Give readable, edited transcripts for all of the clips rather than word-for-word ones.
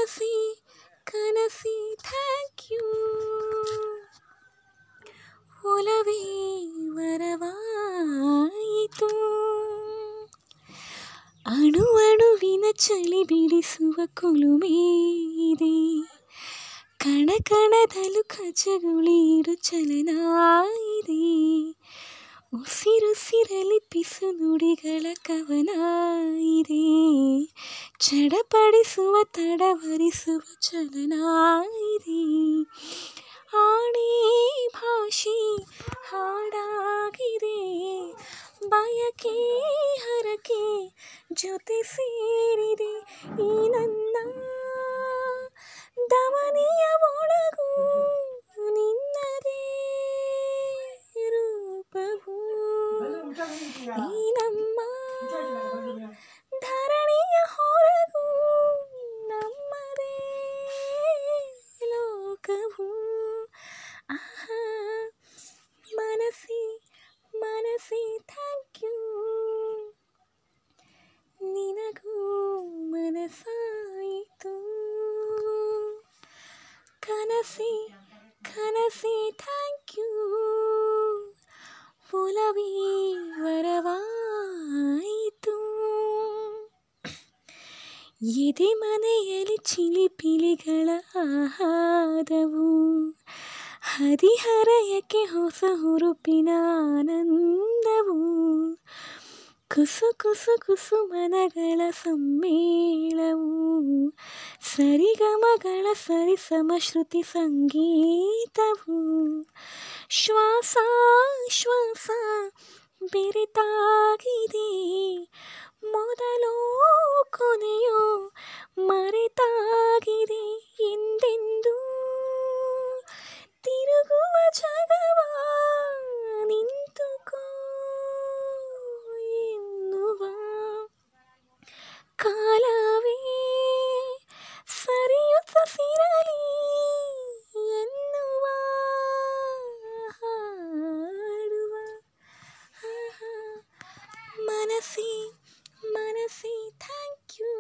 ಕನಸಿ ಕನಸಿ thank you ಒಲವೇ ವರವಾಯಿತು ಅಣು ಅಣುವಿನ ಚಳಿ ಬಿಡಿಸುವ ಕುಲುಮೆ ಇದೆ ಕಣ ಕಣದಲ್ಲೂ ಕಚಗುಳಿಡು ಚಲನ ಇದೆ ಉಸಿರುಸಿರಲಿ ಪಿಸು ನುಡಿಗಳ ಕವನ ಇದೆ ಚಡಪಡಿಸುವ ತಡವರಿಸುವ ಚಲನ ಇದೆ ಆಣೆ ಭಾಷೆ ಹಾಡಾಗಿದೆ ಬಯಕೆ ಹರಕೆ ಜೊತೆ ಸೇರಿದೆ ಈ ನನ್ನ ದಮನಿಯ ಒಳಗೂ ನಿನ್ನದೇ ರೂಪವು ಈ ನಮ್ಮ ಧರಣಿಯ ಹೊರಗೂ ನಮ್ಮದೇ ಲೋಕವು ಆಹಾ ಮನಸ್ಸೇ ಮನಸ್ಸೇ ಥ್ಯಾಂಕ್ ಯು ನಿನಗೂ ಮನಸ್ಸಾಯಿತು ಕನಸೇ ಕನಸೇ ಥ್ಯಾಂಕ್ ಯು ಒಲವೇ ವರವಾಯಿತು ಎದೆ ಮನೆಯಲ್ಲಿ ಚಿಲಿಪಿಲಿಗಳ ಆಹಾದವು ಹದಿಹರಯಕ್ಕೆ ಹೊಸ ಹುರುಪಿನ ಆನಂದವು ಕುಸು ಕುಸು ಕುಸು ಮನಗಳ ಸಮ್ಮೇಳವು ಸರಿಗಮಗಳ ಸರಿಸಮ ಶ್ರುತಿ ಸಂಗೀತವು ಶ್ವಾಸ ಶ್ವಾಸ ಬೆರೆತಾಗಿದೆ ಮೊದಲೋ ಕೊನೆಯೋ ಮರೆತಾಗಿದೆ ಎಂದೆಂದು ತಿರುಗುವ ಜಗವ ನಿಂತುಕೋ ಎನ್ನುವ ಕಾಲವೇ ಸರಿಯುತ್ತ ಸಿರಲಿ ಎನ್ನುವ ಹಾಡುವ ಮನಸ್ಸೇ ಮನಸ್ಸೇ ಥ್ಯಾಂಕ್ ಯು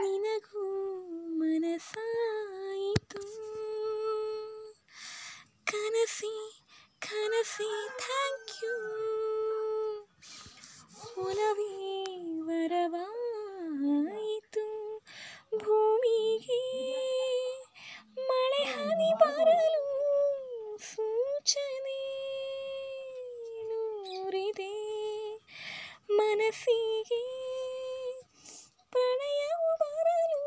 ನಿನಗೂ ಮನಸ್ಸಾಯಿತು ಕನಸೇ ಕನಸೇ ಥ್ಯಾಂಕ್ ಯು ಒಲವೇ ವರವಾಯಿತು ಭೂಮಿಗೆ ಮಳೆ ಹನಿ ಬರಲು ಸೂಚನೆ ನೂರಿದೆ ಮನಸ್ಸಿಗೆ ಪ್ರಣಯವು ಬರಲು